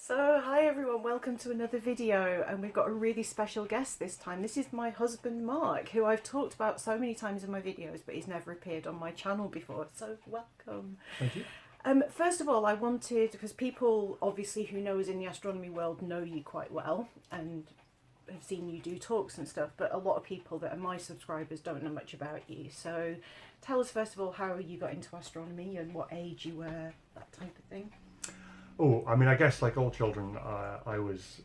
So, hi everyone, welcome to another video, and we've got a really special guest this time. This is my husband Mark, who I've talked about so many times in my videos, but he's never appeared on my channel before, so welcome. Thank you. First of all, I wanted, because people obviously who know us in the astronomy world know you quite well and have seen you do talks and stuff, but a lot of people that are my subscribers don't know much about you. So tell us first of all how you got into astronomy and what age you were, that type of thing. Oh, I mean, I guess like all children, I was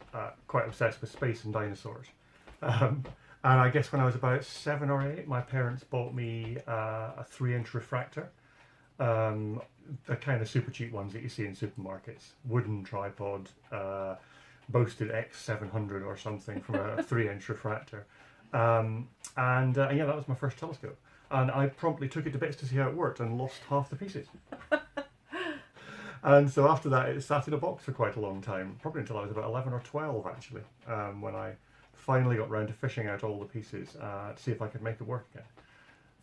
quite obsessed with space and dinosaurs. And I guess when I was about 7 or 8, my parents bought me a 3-inch refractor. The kind of super cheap ones that you see in supermarkets. Wooden tripod, boasted X700 or something from a 3-inch refractor. Yeah, that was my first telescope. And I promptly took it to bits to see how it worked and lost half the pieces. And so after that, it sat in a box for quite a long time, probably until I was about 11 or 12, actually, when I finally got round to fishing out all the pieces to see if I could make it work again.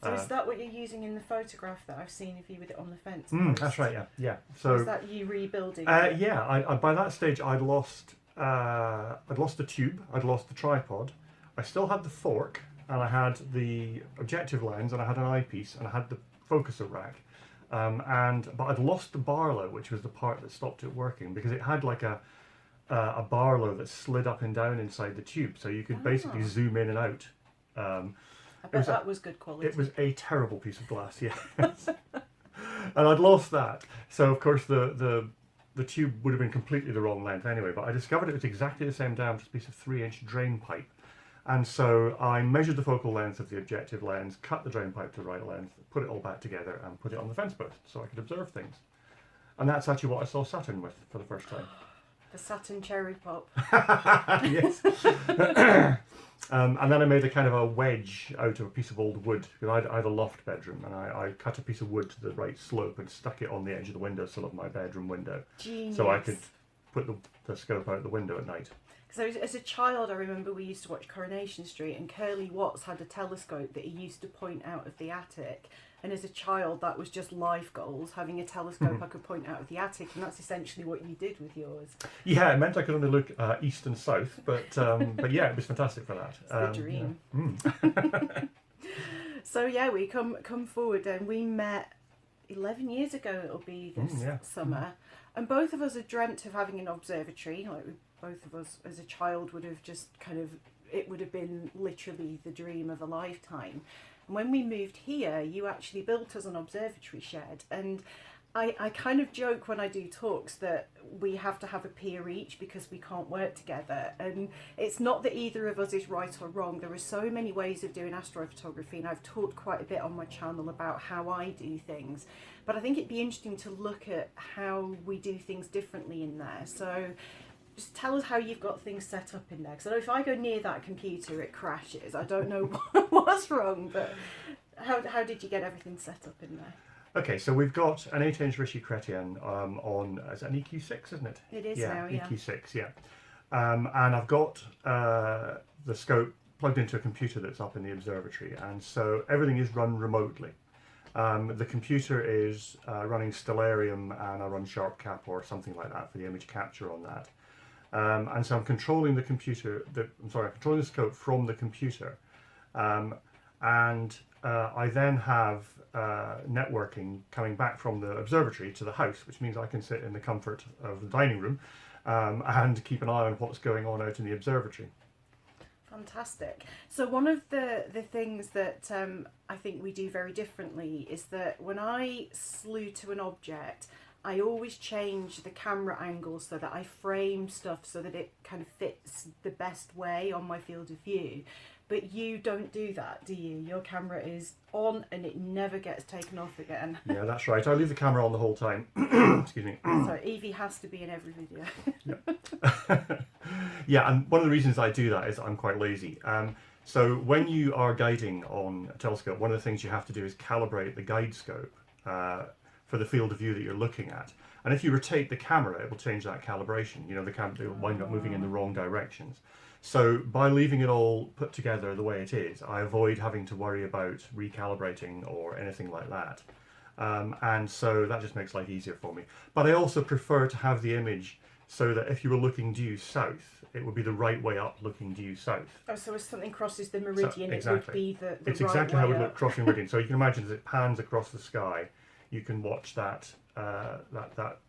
So is that what you're using in the photograph that I've seen of you with it on the fence? That's right, yeah. So is that you rebuilding? Yeah, I by that stage I'd lost the tube, I'd lost the tripod, I still had the fork, and I had the objective lens, and I had an eyepiece, and I had the focuser rack. But I'd lost the Barlow, which was the part that stopped it working, because it had like a Barlow that slid up and down inside the tube, so you could basically zoom in and out. I bet that was good quality. It was a terrible piece of glass, yeah. And I'd lost that, so of course the tube would have been completely the wrong length anyway. But I discovered it was exactly the same diameter piece of 3-inch drain pipe. And so I measured the focal length of the objective lens, cut the drain pipe to the right length, put it all back together, and put it on the fence post so I could observe things. And that's actually what I saw Saturn with for the first time. The Saturn cherry pop. Yes. And then I made a kind of a wedge out of a piece of old wood, because I had a loft bedroom, and I cut a piece of wood to the right slope and stuck it on the edge of the windowsill of my bedroom window. Genius. So I could put the scope out the window at night. So as a child, I remember we used to watch Coronation Street, and Curly Watts had a telescope that he used to point out of the attic. And as a child, that was just life goals, having a telescope I could point out of the attic, and that's essentially what you did with yours. Yeah, it meant I could only look east and south, but yeah, it was fantastic for that. It's the dream. Yeah. So yeah, we come forward, and we met 11 years ago. It'll be this summer, and both of us had dreamt of having an observatory. Like both of us, as a child, would have just it would have been literally the dream of a lifetime. And when we moved here, you actually built us an observatory shed, and I kind of joke when I do talks that we have to have a peer each because we can't work together. And it's not that either of us is right or wrong. There are so many ways of doing astrophotography, and I've talked quite a bit on my channel about how I do things. But I think it'd be interesting to look at how we do things differently in there. So just tell us how you've got things set up in there. Because if I go near that computer, it crashes. I don't know what's wrong, but how did you get everything set up in there? Okay, so we've got an 8-inch Rishi Chrétien on, is that an EQ6, isn't it? It is now, yeah. EQ6, yeah. And I've got the scope plugged into a computer that's up in the observatory, and so everything is run remotely. The computer is running Stellarium, and I run SharpCap or something like that for the image capture on that. And so I'm controlling the controlling the scope from the computer. I then have networking coming back from the observatory to the house, which means I can sit in the comfort of the dining room and keep an eye on what's going on out in the observatory. Fantastic. So one of the things that I think we do very differently is that when I slew to an object, I always change the camera angle so that I frame stuff so that it kind of fits the best way on my field of view. But you don't do that, do you? Your camera is on and it never gets taken off again. Yeah, that's right. I leave the camera on the whole time. Excuse me. So Evie has to be in every video. Yeah. Yeah, and one of the reasons I do that is I'm quite lazy. So when you are guiding on a telescope, one of the things you have to do is calibrate the guide scope for the field of view that you're looking at. And if you rotate the camera, it will change that calibration. You know, the camera will wind up moving in the wrong directions. So by leaving it all put together the way it is, I avoid having to worry about recalibrating or anything like that. And so that just makes life easier for me. But I also prefer to have the image so that if you were looking due south, it would be the right way up looking due south. Oh, so as something crosses the meridian, exactly. it would be the It's right exactly way how it would up. look crossing the meridian. So you can imagine as it pans across the sky, you can watch that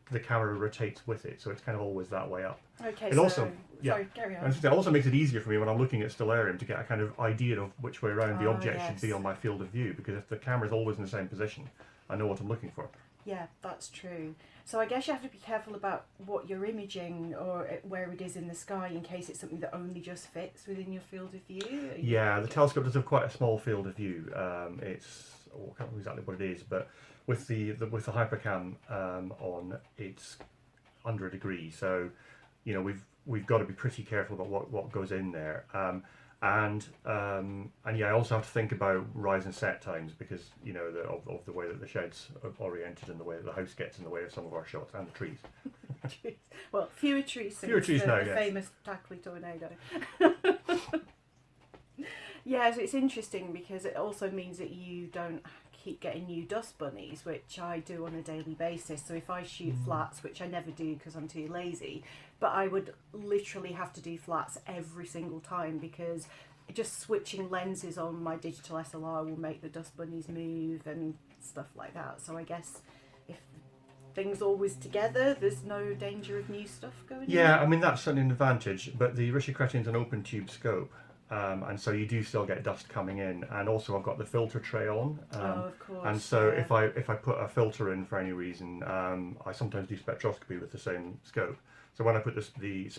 the camera rotates with it, so it's kind of always that way up. Okay, It so also, yeah, sorry, carry on. and it also makes it easier for me when I'm looking at stellarium to get a kind of idea of which way around the object should be yes. on my field of view, because if the camera's always in the same position, I know what I'm looking for. Yeah, that's true. So I guess you have to be careful about what you're imaging or where it is in the sky in case it's something that only just fits within your field of view. Yeah, the telescope does have quite a small field of view. I can't remember exactly what it is, but with the hypercam on, it's under a degree. So, you know, we've got to be pretty careful about what goes in there. And yeah, I also have to think about rise and set times because, you know, of the way that the shed's oriented and the way that the house gets in the way of some of our shots, and the trees. Well, fewer trees since now, the yes. famous Tackley tornado. Yeah, so it's interesting because it also means that you don't keep getting new dust bunnies, which I do on a daily basis. So if I shoot flats, which I never do because I'm too lazy, but I would literally have to do flats every single time because just switching lenses on my digital SLR will make the dust bunnies move and stuff like that. So I guess if things always together, there's no danger of new stuff going in. Yeah, I mean, that's certainly an advantage, but the Rishi Chrétien's an open tube scope. And so you do still get dust coming in, and also I've got the filter tray on. Of course. And so yeah. if I put a filter in for any reason, I sometimes do spectroscopy with the same scope. So when I put the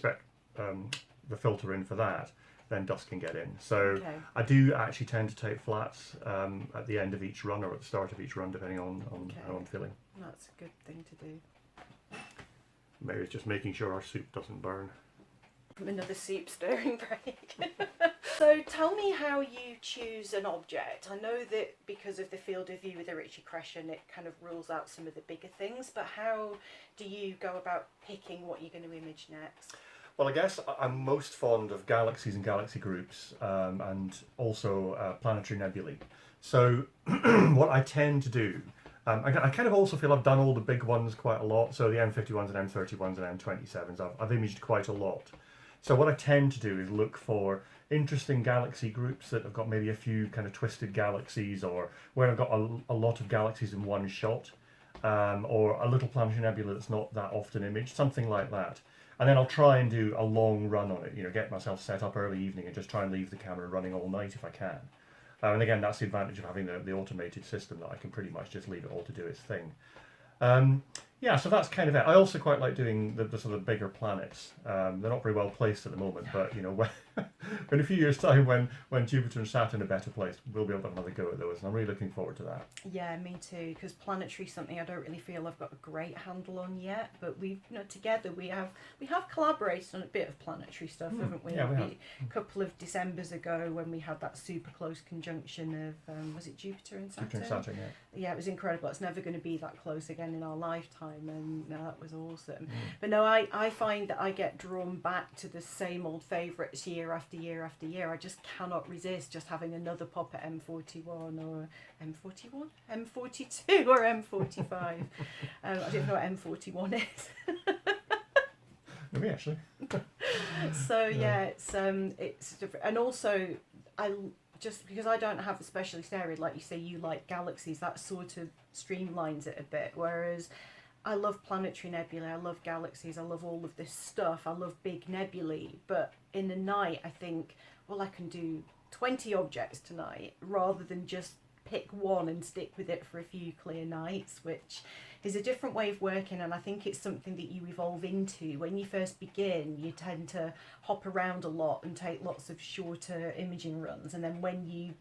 filter in for that, then dust can get in. So Okay. I do actually tend to take flats at the end of each run or at the start of each run, depending on how I'm feeling. That's a good thing to do. Maybe it's just making sure our soup doesn't burn. Another soup stirring break. So tell me how you choose an object. I know that because of the field of view with the Ritchie-Chrétien, it kind of rules out some of the bigger things, but how do you go about picking what you're going to image next? Well, I guess I'm most fond of galaxies and galaxy groups, and also planetary nebulae. So what I tend to do, I kind of also feel I've done all the big ones quite a lot. So the M51s and M31s and M27s, I've imaged quite a lot. So what I tend to do is look for interesting galaxy groups that have got maybe a few kind of twisted galaxies, or where I've got a lot of galaxies in one shot, or a little planetary nebula that's not that often imaged, something like that. And then I'll try and do a long run on it, you know, get myself set up early evening and just try and leave the camera running all night if I can. And again, that's the advantage of having the automated system, that I can pretty much just leave it all to do its thing. Yeah, so that's kind of it. I also quite like doing the sort of bigger planets. They're not very well placed at the moment, but you know, when in a few years' time, when Jupiter and Saturn are better placed, we'll be able to have another go at those, and I'm really looking forward to that. Yeah, me too. Because planetary is something I don't really feel I've got a great handle on yet. But together we have collaborated on a bit of planetary stuff, haven't we? Yeah, we have. A couple of Decembers ago when we had that super close conjunction of was it Jupiter and Saturn? Jupiter and Saturn, yeah. Yeah, it was incredible. It's never going to be that close again in our lifetime, and no, that was awesome. But no, I find that I get drawn back to the same old favourites year after year after year. I just cannot resist just having another pop at M41 or M41, M42 or M45. I don't know what M41 is. Maybe actually. So yeah, it's different, and also just because I don't have a specialist area, like you say, you like galaxies, that sort of streamlines it a bit. Whereas I love planetary nebulae, I love galaxies, I love all of this stuff, I love big nebulae. But in the night, I think, well, I can do 20 objects tonight rather than just pick one and stick with it for a few clear nights, which is a different way of working, and I think it's something that you evolve into. When you first begin, you tend to hop around a lot and take lots of shorter imaging runs, and then when you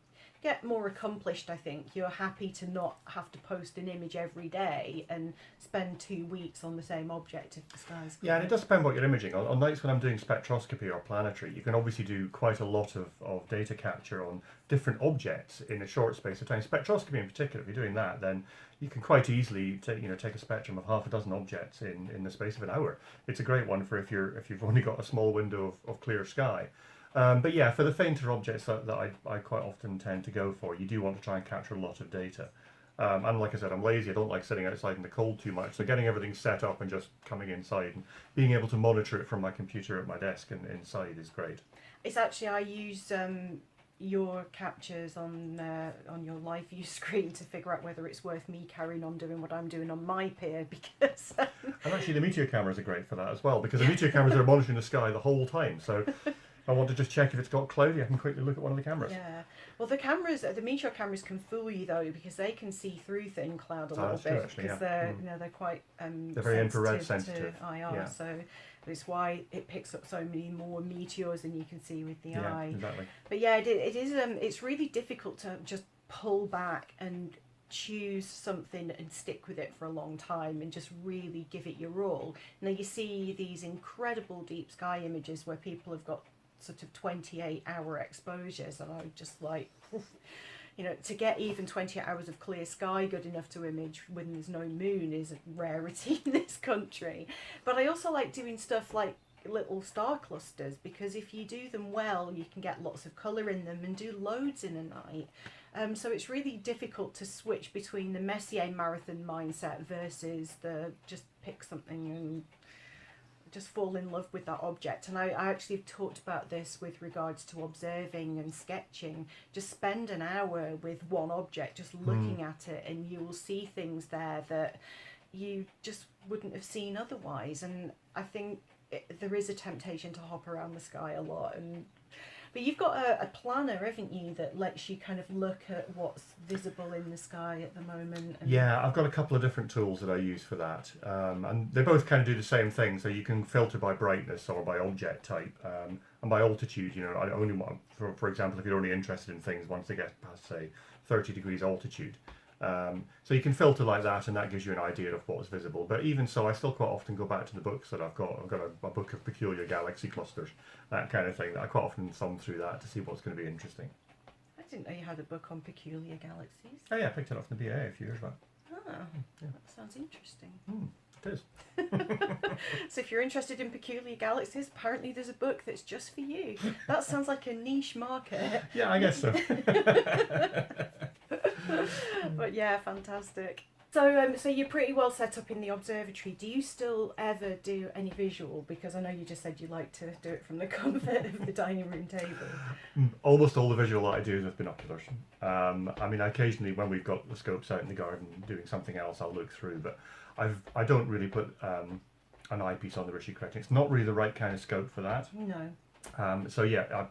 get more accomplished, I think you're happy to not have to post an image every day and spend 2 weeks on the same object if the sky's clear. Yeah, and it does depend what you're imaging. On nights when I'm doing spectroscopy or planetary, you can obviously do quite a lot of data capture on different objects in a short space of time. Spectroscopy in particular, if you're doing that, then you can quite easily take a spectrum of half a dozen objects in the space of an hour. It's a great one for if you've only got a small window of clear sky. But yeah, for the fainter objects that I quite often tend to go for, you do want to try and capture a lot of data. And like I said, I'm lazy. I don't like sitting outside in the cold too much. So getting everything set up and just coming inside and being able to monitor it from my computer at my desk and inside is great. It's actually, I use your captures on your live view screen to figure out whether it's worth me carrying on doing what I'm doing on my pier, because And actually the meteor cameras are great for that as well, because the meteor cameras are monitoring the sky the whole time. So I want to just check if it's got cloudy, I can quickly look at one of the cameras. yeah. Well, the meteor cameras can fool you though, because they can see through thin cloud a little bit, because they're they're quite they're very infrared sensitive to IR, so it's why it picks up so many more meteors than you can see with the eye. Exactly. But yeah, it is. It's really difficult to just pull back and choose something and stick with it for a long time and just really give it your all. Now you see these incredible deep sky images where people have got sort of 28-hour exposures, and I'm just like, you know, to get even 28 hours of clear sky good enough to image when there's no moon is a rarity in this country. But I also like doing stuff like little star clusters, because if you do them well, you can get lots of colour in them and do loads in a night. So it's really difficult to switch between the Messier marathon mindset versus the just pick something and just fall in love with that object. And I actually have talked about this with regards to observing and sketching. Just spend an hour with one object, just looking at it, and you will see things there that you just wouldn't have seen otherwise. And I think there is a temptation to hop around the sky a lot, but you've got a planner, haven't you, that lets you kind of look at what's visible in the sky at the moment. Yeah, I've got a couple of different tools that I use for that, and they both kind of do the same thing. So you can filter by brightness or by object type, and by altitude. You know, I only want, for example, if you're only interested in things once they get past, say, 30 degrees altitude. So you can filter like that, and that gives you an idea of what's visible. But even so, I still quite often go back to the books that I've got. I've got a book of peculiar galaxy clusters, that kind of thing. That I quite often thumb through that to see what's going to be interesting. I didn't know you had a book on peculiar galaxies. Oh yeah, I picked it up from the BA a few years back. Ah, yeah. That sounds interesting. It is. So if you're interested in peculiar galaxies, apparently there's a book that's just for you. That sounds like a niche market. Yeah, I guess so. But yeah, fantastic. So so you're pretty well set up in the observatory. Do you still ever do any visual? Because I know you just said you like to do it from the comfort of the dining room table. Almost all the visual that I do is with binoculars. I mean, occasionally when we've got the scopes out in the garden doing something else, I'll look through, but I don't really put an eyepiece on the Rishi correctly. It's not really the right kind of scope for that. No. So yeah,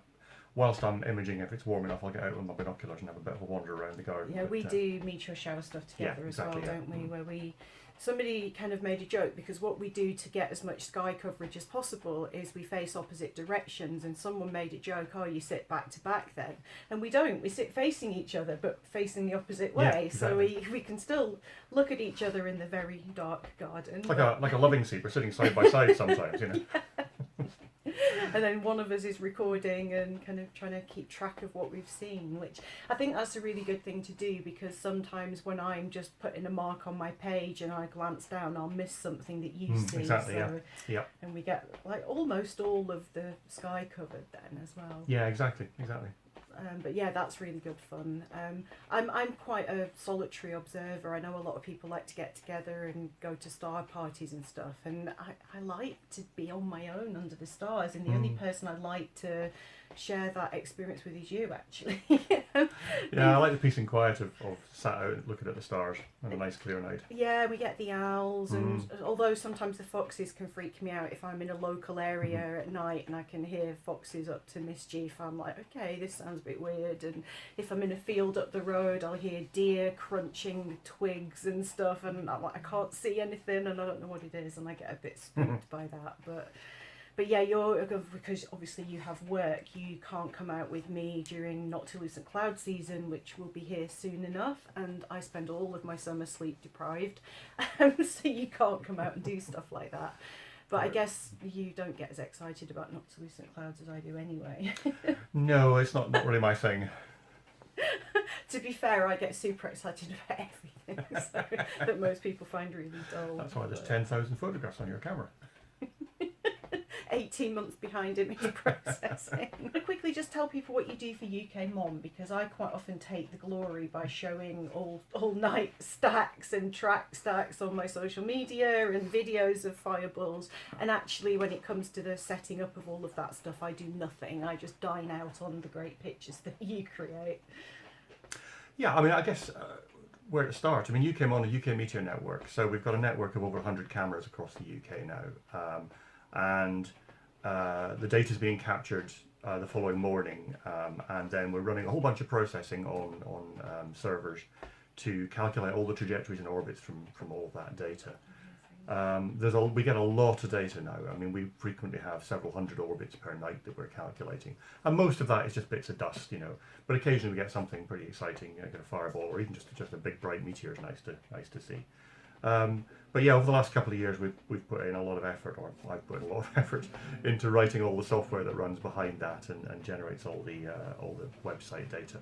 whilst I'm imaging, if it's warm enough, I'll get out with my binoculars and have a bit of a wander around the garden. Yeah, we do meteor shower stuff together exactly, as well, don't we? Where somebody kind of made a joke, because what we do to get as much sky coverage as possible is we face opposite directions, and someone made a joke, oh, you sit back to back then. And we don't, we sit facing each other but facing the opposite way. Yeah, exactly. So we can still look at each other in the very dark garden. It's like a loving seat, we're sitting side by side sometimes, you know. And then one of us is recording and kind of trying to keep track of what we've seen, which I think that's a really good thing to do, because sometimes when I'm just putting a mark on my page and I glance down, I'll miss something that you see. Exactly, so, yeah. And we get like almost all of the sky covered then as well. Yeah, exactly. But yeah, that's really good fun. I'm quite a solitary observer. I know a lot of people like to get together and go to star parties and stuff, and I like to be on my own under the stars, and the only person I like to share that experience with is you, actually. Yeah, I like the peace and quiet of sat out and looking at the stars on a nice clear night. Yeah, we get the owls, and although sometimes the foxes can freak me out if I'm in a local area at night and I can hear foxes up to mischief, I'm like, okay, this sounds a bit weird. And if I'm in a field up the road, I'll hear deer crunching twigs and stuff, and I'm like, I can't see anything and I don't know what it is, and I get a bit spooked by that. But yeah, because obviously you have work, you can't come out with me during noctilucent cloud season, which will be here soon enough, and I spend all of my summer sleep deprived, so you can't come out and do stuff like that. But I guess you don't get as excited about noctilucent clouds as I do anyway. No, it's not really my thing. To be fair, I get super excited about everything, so, that most people find really dull. That's why there's 10,000 photographs on your camera. 18 months behind image processing. I quickly just tell people what you do for UK Mom, because I quite often take the glory by showing all night stacks and track stacks on my social media and videos of fireballs, and actually when it comes to the setting up of all of that stuff, I do nothing. I just dine out on the great pictures that you create. Yeah, I mean, I guess where to start? I mean, you came on the UK Meteor Network, so we've got a network of over 100 cameras across the UK now, and the data is being captured the following morning, and then we're running a whole bunch of processing on servers to calculate all the trajectories and orbits from all of that data. We get a lot of data now. I mean, we frequently have several hundred orbits per night that we're calculating, and most of that is just bits of dust, But occasionally we get something pretty exciting, get a fireball, or even just a big bright meteor is nice to see. But yeah, over the last couple of years, we've put in a lot of effort, or I've put in a lot of effort into writing all the software that runs behind that and generates all the website data.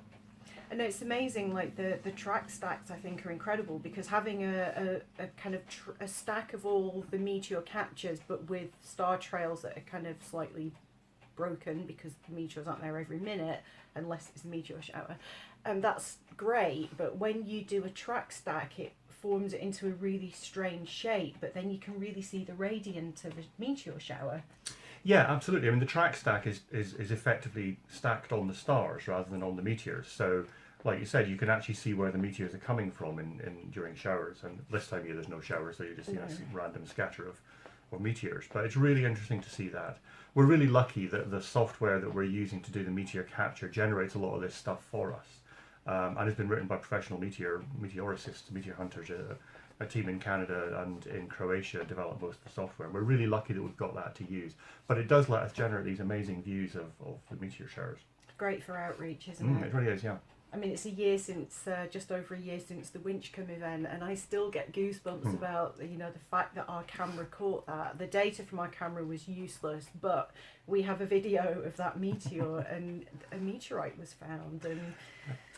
And it's amazing, like the track stacks I think are incredible, because having a kind of a stack of all the meteor captures but with star trails that are kind of slightly broken because the meteors aren't there every minute unless it's a meteor shower, and that's great, but when you do a track stack it forms it into a really strange shape, but then you can really see the radiant of a meteor shower. Yeah, absolutely. I mean, the track stack is effectively stacked on the stars rather than on the meteors. So, like you said, you can actually see where the meteors are coming from during showers. And this time of year, there's no showers, so you just see a random scatter of meteors. But it's really interesting to see that. We're really lucky that the software that we're using to do the meteor capture generates a lot of this stuff for us. And it's been written by professional meteoricists, meteor hunters. A team in Canada and in Croatia developed most of the software. We're really lucky that we've got that to use. But it does let us generate these amazing views of the meteor showers. Great for outreach, isn't it? It really is, yeah. I mean, it's a year since, just over a year since the Winchcombe event, and I still get goosebumps about, the fact that our camera caught that. The data from our camera was useless, but we have a video of that meteor, and a meteorite was found. And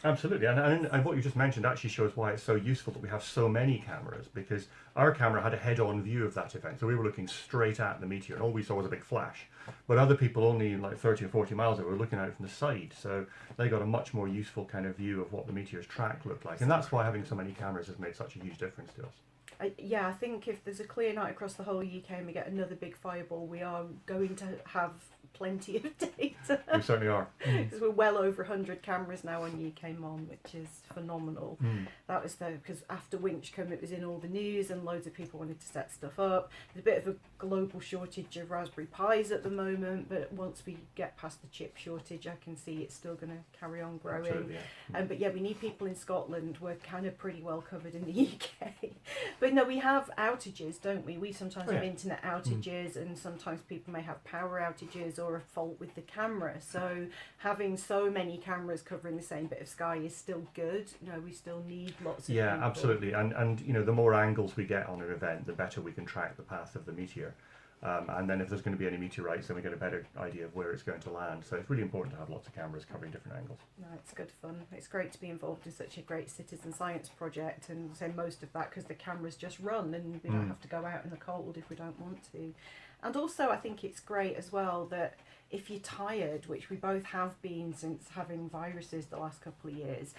absolutely, and what you just mentioned actually shows why it's so useful that we have so many cameras, because our camera had a head-on view of that event, so we were looking straight at the meteor, and all we saw was a big flash. But other people only like 30 or 40 miles away were looking at it from the side, so they got a much more useful kind of view of what the meteor's track looked like, and that's why having so many cameras has made such a huge difference to us. I think if there's a clear night across the whole UK and we get another big fireball, we are going to have plenty of data. We certainly are. Because we're well over 100 cameras now on UK Mom, which is phenomenal. That was because after Winchcombe it was in all the news and loads of people wanted to set stuff up. There's a bit of a global shortage of Raspberry Pis at the moment, but once we get past the chip shortage I can see it's still going to carry on growing. Absolutely, yeah. But yeah, we need people in Scotland. We're kind of pretty well covered in the UK. But no, we have outages, don't we? We sometimes have internet outages, and sometimes people may have power outages or a fault with the camera. So having so many cameras covering the same bit of sky is still good. We still need lots of people. Absolutely. And the more angles we get on an event, the better we can track the path of the meteor. And then if there's going to be any meteorites, then we get a better idea of where it's going to land. So it's really important to have lots of cameras covering different angles. No, it's good fun. It's great to be involved in such a great citizen science project, and so most of that because the cameras just run and we don't have to go out in the cold if we don't want to. And also I think it's great as well that if you're tired, which we both have been since having viruses the last couple of years,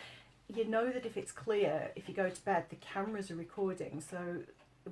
you know that if it's clear, if you go to bed, the cameras are recording, so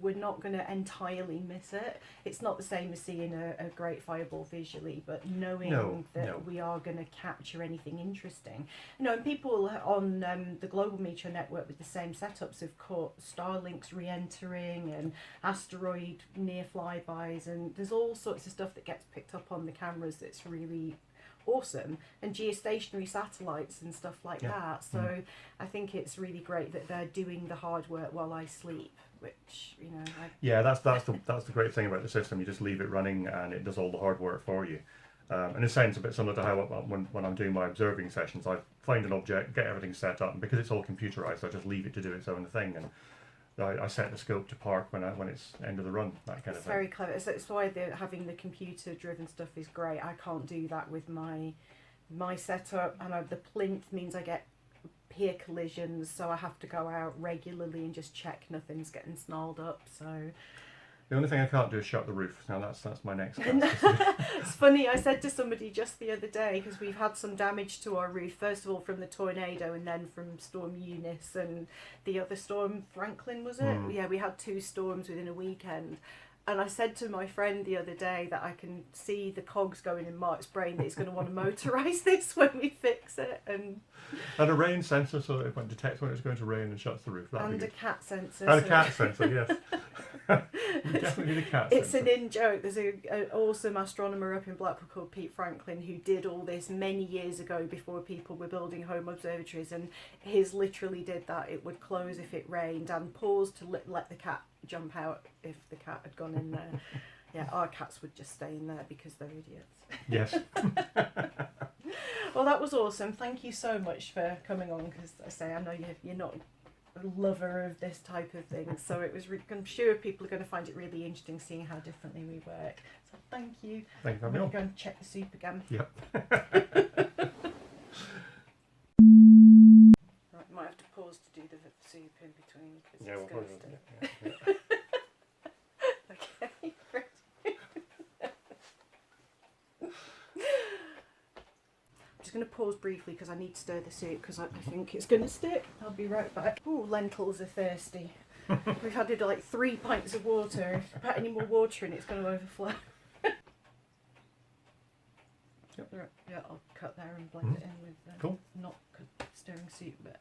we're not going to entirely miss it. It's not the same as seeing a great fireball visually, but knowing that we are going to capture anything interesting. And people on the Global Meteor Network with the same setups have caught Starlinks re-entering and asteroid near flybys, and there's all sorts of stuff that gets picked up on the cameras that's really awesome, and geostationary satellites and stuff like that. So I think it's really great that they're doing the hard work while I sleep, which that's the great thing about the system. You just leave it running and it does all the hard work for you. In a sense, a bit similar to how when I'm doing my observing sessions, I find an object, get everything set up, and because it's all computerized, I just leave it to do its own thing, and I set the scope to park when it's end of the run, that kind of thing. Very clever. So it's why having the computer-driven stuff is great. I can't do that with my setup, and the plinth means I get peer collisions, so I have to go out regularly and just check nothing's getting snarled up. So The only thing I can't do is shut the roof. Now that's my next task. It's funny, I said to somebody just the other day, because we've had some damage to our roof, first of all from the tornado and then from Storm Eunice and the other storm, Franklin, was it? Yeah, we had 2 storms within a weekend. And I said to my friend the other day that I can see the cogs going in Mark's brain that he's going to want to motorise this when we fix it. And a rain sensor so that it detects when it's going to rain and shuts the roof. And a cat sensor. And a cat sensor, yes. You definitely need a cat sensor. It's an in-joke. There's an awesome astronomer up in Blackpool called Pete Franklin who did all this many years ago before people were building home observatories, and his literally did that. It would close if it rained and pause to let the cat jump out if the cat had gone in there. Yeah, our cats would just stay in there because they're idiots. Yes. Well, that was awesome. Thank you so much for coming on, because I say I know you're not a lover of this type of thing, so it was. I'm sure people are going to find it really interesting seeing how differently we work. So thank you. Thank you. I'm going to go and check the soup again. Yep. Right, might have to pause to do the soup in between because Yeah, it's we'll going to probably stink. yeah. Okay, great. I'm just going to pause briefly because I need to stir the soup because I think it's going to stick. I'll be right back. Ooh, lentils are thirsty. We've added like 3 pints of water. If I put any more water in, it's going to overflow. Yep. Right, yeah, I'll cut there and blend it in with Cool. not stirring soup bit.